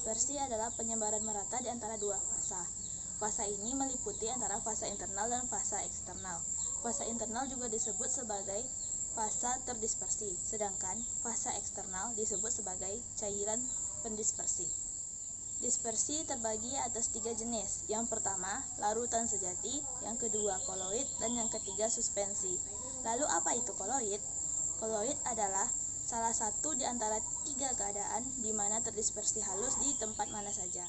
Dispersi adalah penyebaran merata di antara dua fasa. Fasa ini meliputi antara fasa internal dan fasa eksternal. Fasa internal juga disebut sebagai fasa terdispersi, sedangkan fasa eksternal disebut sebagai cairan pendispersi. Dispersi terbagi atas 3 jenis. Yang pertama, larutan sejati, yang kedua koloid, dan yang ketiga suspensi. Lalu apa itu koloid? Koloid adalah salah satu di antara 3 keadaan di mana terdispersi halus di tempat mana saja.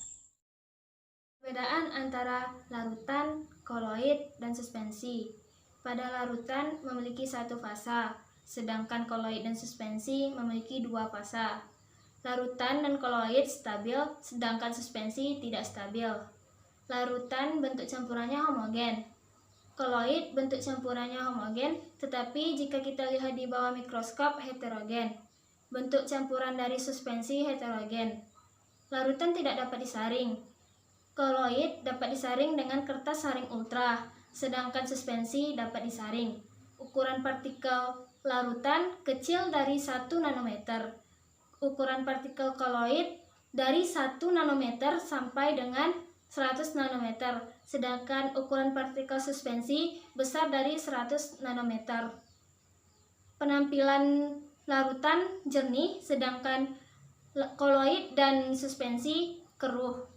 Perbedaan antara larutan, koloid, dan suspensi. Pada larutan memiliki satu fasa, sedangkan koloid dan suspensi memiliki dua fasa. Larutan dan koloid stabil, sedangkan suspensi tidak stabil. Larutan bentuk campurannya homogen. Koloid bentuk campurannya homogen, tetapi jika kita lihat di bawah mikroskop heterogen. Bentuk campuran dari suspensi heterogen. Larutan tidak dapat disaring. Koloid dapat disaring dengan kertas saring ultra, sedangkan suspensi dapat disaring. Ukuran partikel larutan kecil dari 1 nanometer. Ukuran partikel koloid dari 1 nanometer sampai dengan 100 nanometer, sedangkan ukuran partikel suspensi besar dari 100 nanometer. Penampilan larutan jernih, sedangkan koloid dan suspensi keruh.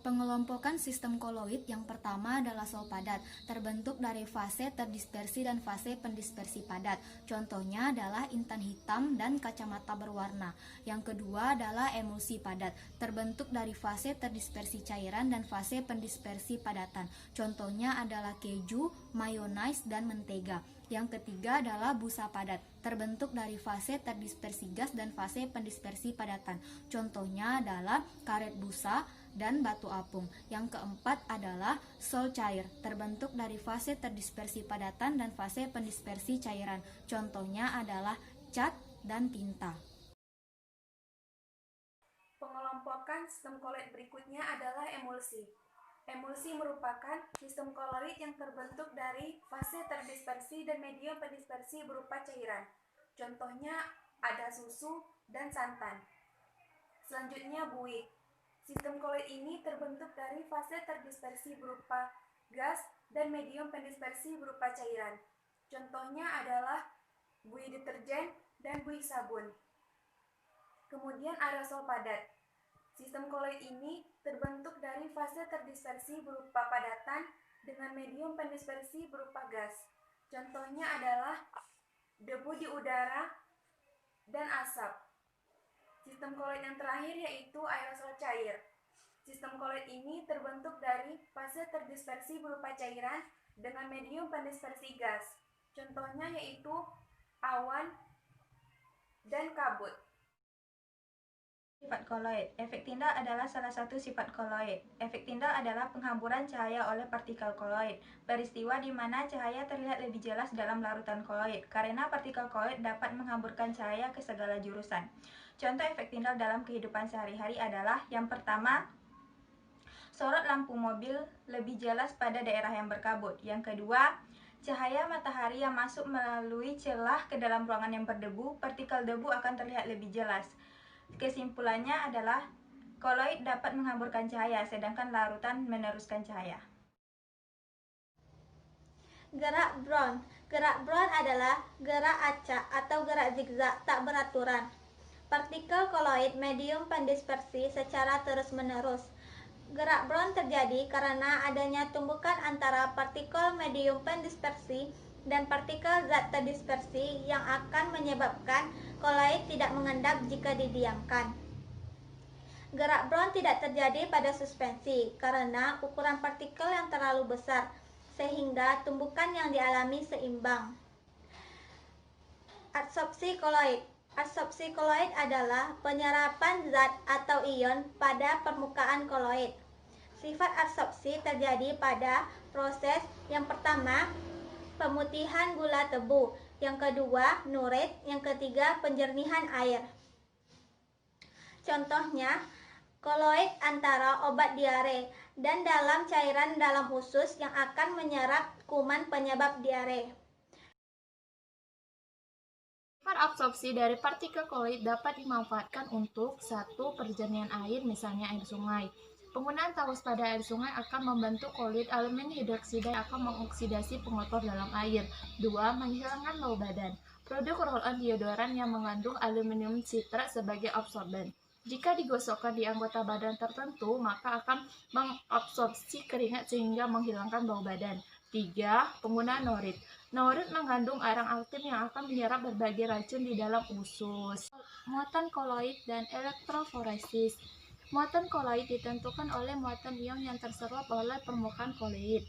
Pengelompokan sistem koloid yang pertama adalah sol padat, terbentuk dari fase terdispersi dan fase pendispersi padat. Contohnya adalah intan hitam dan kacamata berwarna. Yang kedua adalah emulsi padat, terbentuk dari fase terdispersi cairan dan fase pendispersi padatan. Contohnya adalah keju, mayonaise, dan mentega. Yang ketiga adalah busa padat, terbentuk dari fase terdispersi gas dan fase pendispersi padatan. Contohnya adalah karet busa dan batu apung. Yang keempat adalah sol cair, terbentuk dari fase terdispersi padatan dan fase pendispersi cairan. Contohnya adalah cat dan tinta. Pengelompokan sistem koloid berikutnya adalah emulsi. Emulsi merupakan sistem koloid yang terbentuk dari fase terdispersi dan medium pendispersi berupa cairan. Contohnya ada susu dan santan. Selanjutnya buih. Sistem koloid ini terbentuk dari fase terdispersi berupa gas dan medium pendispersi berupa cairan. Contohnya adalah buih deterjen dan buih sabun. Kemudian aerosol padat. Sistem koloid ini terbentuk dari fase terdispersi berupa padatan dengan medium pendispersi berupa gas. Contohnya adalah debu di udara dan asap. Sistem koloid yang terakhir yaitu aerosol cair. Sistem koloid ini terbentuk dari fase terdispersi berupa cairan dengan medium pendispersi gas. Contohnya yaitu awan dan kabut. Sifat koloid. Efek Tyndall adalah salah satu sifat koloid. Efek Tyndall adalah penghamburan cahaya oleh partikel koloid. Peristiwa di mana cahaya terlihat lebih jelas dalam larutan koloid, karena partikel koloid dapat menghamburkan cahaya ke segala jurusan. Contoh efek Tyndall dalam kehidupan sehari-hari adalah yang pertama, sorot lampu mobil lebih jelas pada daerah yang berkabut. Yang kedua, cahaya matahari yang masuk melalui celah ke dalam ruangan yang berdebu, partikel debu akan terlihat lebih jelas. Kesimpulannya adalah koloid dapat menghamburkan cahaya, sedangkan larutan meneruskan cahaya. Gerak Brown. Gerak Brown adalah gerak acak atau gerak zigzag tak beraturan. Partikel koloid medium pendispersi secara terus-menerus. Gerak Brown terjadi karena adanya tumbukan antara partikel medium pendispersi dan partikel zat terdispersi yang akan menyebabkan koloid tidak mengendap jika didiamkan. Gerak Brown tidak terjadi pada suspensi karena ukuran partikel yang terlalu besar, sehingga tumbukan yang dialami seimbang. Adsorpsi koloid. Adsorpsi koloid adalah penyerapan zat atau ion pada permukaan koloid. Sifat adsorpsi terjadi pada proses yang pertama, pemutihan gula tebu, yang kedua, nurit, yang ketiga, penjernihan air. Contohnya, koloid antara obat diare dan dalam cairan dalam usus yang akan menyerap kuman penyebab diare. Sifat absorpsi dari partikel koloid dapat dimanfaatkan untuk satu perjernihan air, misalnya air sungai. Penggunaan tawas pada air sungai akan membentuk koloid aluminium hidroksida yang akan mengoksidasi pengotor dalam air. 2. Menghilangkan bau badan. Produk roll-on deodoran yang mengandung aluminium sitrat sebagai absorben. Jika digosokkan di anggota badan tertentu, maka akan mengabsorpsi keringat sehingga menghilangkan bau badan. 3. Penggunaan norit. Norit mengandung arang aktif yang akan menyerap berbagai racun di dalam usus. Muatan koloid dan elektroforesis. Muatan koloid ditentukan oleh muatan ion yang terserap oleh permukaan koloid.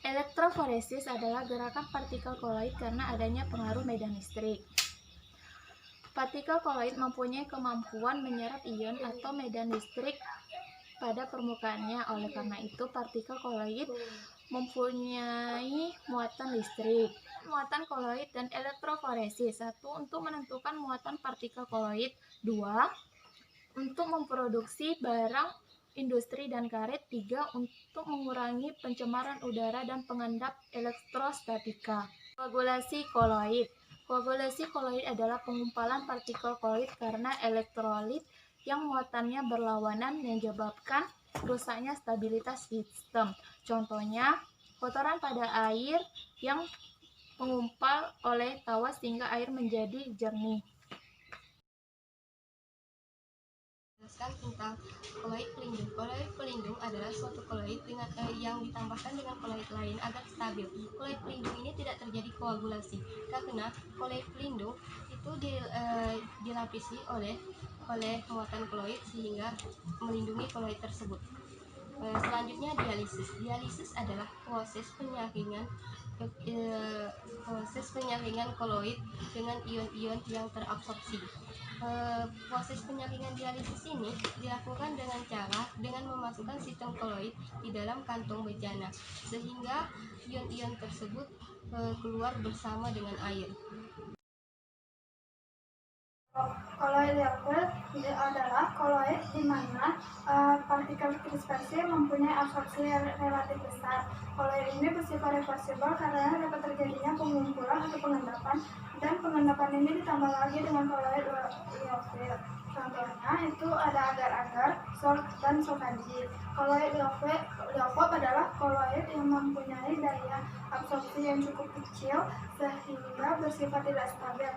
Elektroforesis adalah gerakan partikel koloid karena adanya pengaruh medan listrik. Partikel koloid mempunyai kemampuan menyerap ion atau medan listrik pada permukaannya. Oleh karena itu, partikel koloid mempunyai muatan listrik. Muatan koloid dan elektroforesis. 1. Untuk menentukan muatan partikel koloid. 2. Untuk memproduksi barang industri dan karet. 3. Untuk mengurangi pencemaran udara dan pengendap elektrostatika. Koagulasi koloid. Koagulasi koloid adalah penggumpalan partikel koloid karena elektrolit yang muatannya berlawanan menyebabkan rusaknya stabilitas sistem. Contohnya, kotoran pada air yang mengumpal oleh tawas sehingga air menjadi jernih. Jelaskan tentang koloid pelindung. Koloid pelindung adalah suatu koloid yang ditambahkan dengan koloid lain agar stabil. Koloid pelindung ini tidak terjadi koagulasi karena koloid pelindung itu dilapisi oleh muatan koloid sehingga melindungi koloid tersebut. Selanjutnya dialisis. Dialisis adalah proses penyaringan koloid dengan ion-ion yang terabsorpsi. Proses penyaringan dialisis ini dilakukan dengan memasukkan sistem koloid di dalam kantong bejana sehingga ion-ion tersebut keluar bersama dengan air. Koloid liofil adalah koloid di mana partikel dispersi mempunyai absorpsi relatif besar. Koloid ini bersifat reversibel karena dapat terjadinya pengumpulan atau pengendapan, dan pengendapan ini ditambah lagi dengan koloid liofil. Contohnya itu ada agar-agar, salt, dan sokanji. Koloid liofil adalah koloid yang mempunyai daya absorpsi yang cukup kecil sehingga bersifat tidak stabil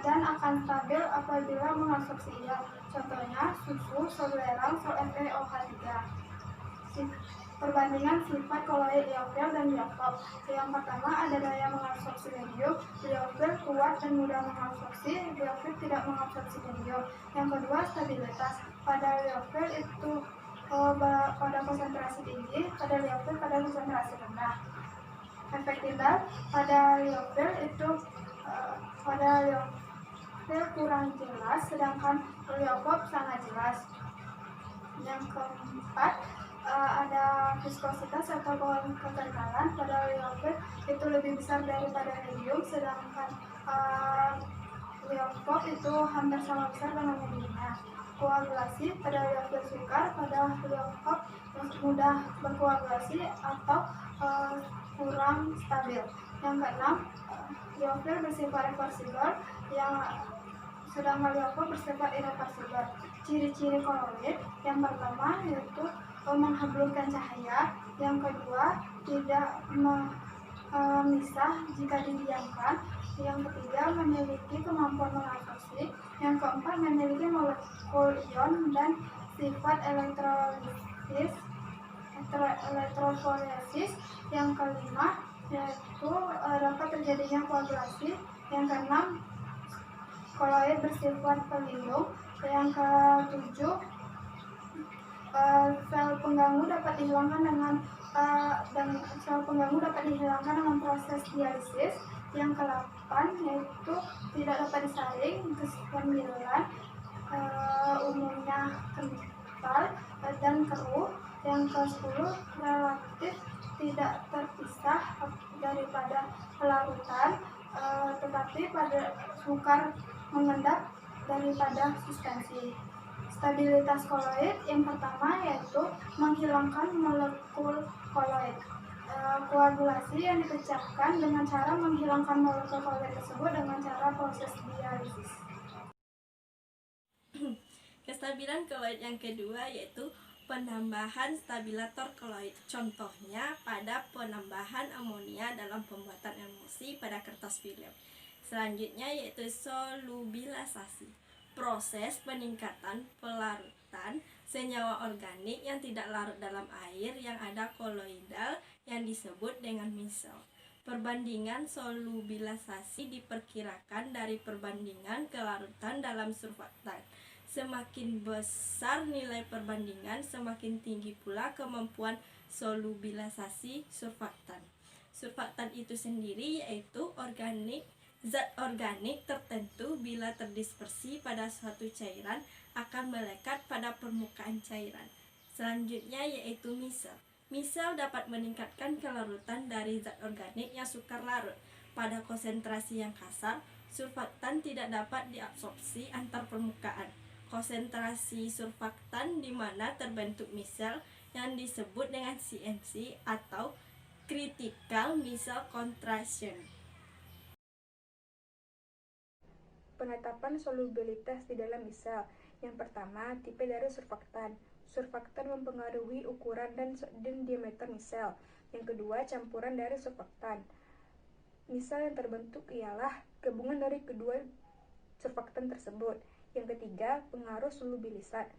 dan akan stabil apabila mengabsorpsi ion. Contohnya susu, sal belerang, sal FeOH3. Perbandingan sifat koloid liofil dan liofil. Yang pertama ada daya mengabsorpsi medium. Liofil kuat dan mudah mengabsorpsi, liofil tidak mengabsorpsi medium. Yang kedua stabilitas. Pada liofil itu pada konsentrasi tinggi, pada liofil pada konsentrasi rendah. Efek tinggal pada liofil itu pada liofil kurang jelas, sedangkan liofil sangat jelas. Yang keempat ada viskositas atau kekentalan. Pada liofil itu lebih besar daripada medium, sedangkan liofil itu hampir sama besar dengan mediumnya. Koagulasi pada liofil sukar, pada liofil mudah berkoagulasi atau kurang stabil. Yang keenam, liofil bersifat reversibel, sedangkan liofil bersifat irreversibel. Ciri-ciri koloid yang pertama yaitu menghablurkan cahaya, yang kedua tidak memisah jika didiamkan, yang ketiga memiliki kemampuan mengabsorpsi, yang keempat memiliki molekul ion dan sifat elektroforesis, yang kelima yaitu dapat terjadinya koagulasi, yang keenam koloid bersifat pelindung, yang ketujuh sel pengganggu dapat dihilangkan dengan proses dialisis, yang ke-8 yaitu tidak dapat disaring, ke-9 umumnya kental dan keruh, yang ke-10 relatif tidak terpisah daripada pelarutan, tetapi pada sukar mengendap daripada suspensi. Stabilitas koloid yang pertama yaitu menghilangkan molekul koloid. koagulasi yang dipecahkan dengan cara menghilangkan molekul koloid tersebut dengan cara proses dialisis. Kestabilan koloid yang kedua yaitu penambahan stabilator koloid. Contohnya pada penambahan amonia dalam pembuatan emulsi pada kertas film. Selanjutnya yaitu solubilisasi. Proses peningkatan pelarutan senyawa organik yang tidak larut dalam air yang ada koloidal yang disebut dengan misel. Perbandingan solubilisasi diperkirakan dari perbandingan kelarutan dalam surfaktan. Semakin besar nilai perbandingan, semakin tinggi pula kemampuan solubilisasi surfaktan. Surfaktan itu sendiri yaitu zat organik tertentu bila terdispersi pada suatu cairan akan melekat pada permukaan cairan. Selanjutnya yaitu misel. Misel dapat meningkatkan kelarutan dari zat organik yang sukar larut. Pada konsentrasi yang kasar, surfaktan tidak dapat diabsorpsi antar permukaan. Konsentrasi surfaktan di mana terbentuk misel yang disebut dengan CMC atau critical misel concentration. Penetapan solubilitas di dalam misel. Yang pertama, tipe dari surfaktan. Surfaktan mempengaruhi ukuran dan diameter misel. Yang kedua, campuran dari surfaktan. Misel yang terbentuk ialah gabungan dari kedua surfaktan tersebut. Yang ketiga, pengaruh solubilisat.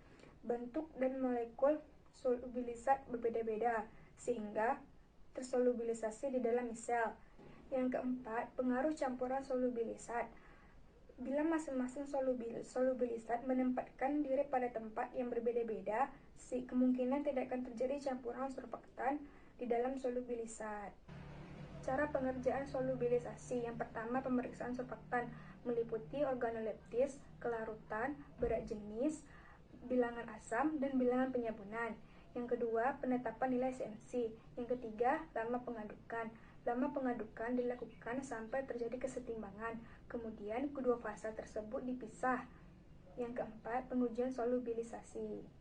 Bentuk dan molekul solubilisat berbeda-beda, sehingga tersolubilisasi di dalam misel. Yang keempat, pengaruh campuran solubilisat. Bila masing-masing solubilisat menempatkan diri pada tempat yang berbeda-beda, kemungkinan tidak akan terjadi campuran surfaktan di dalam solubilisat. Cara pengerjaan solubilisasi. Yang pertama, pemeriksaan surfaktan meliputi organoleptis, kelarutan, berat jenis, bilangan asam, dan bilangan penyabunan. Yang kedua, penetapan nilai CMC. Yang ketiga, lama pengadukan. Lama pengadukan dilakukan sampai terjadi kesetimbangan. Kemudian kedua fase tersebut dipisah. Yang keempat, pengujian solubilisasi.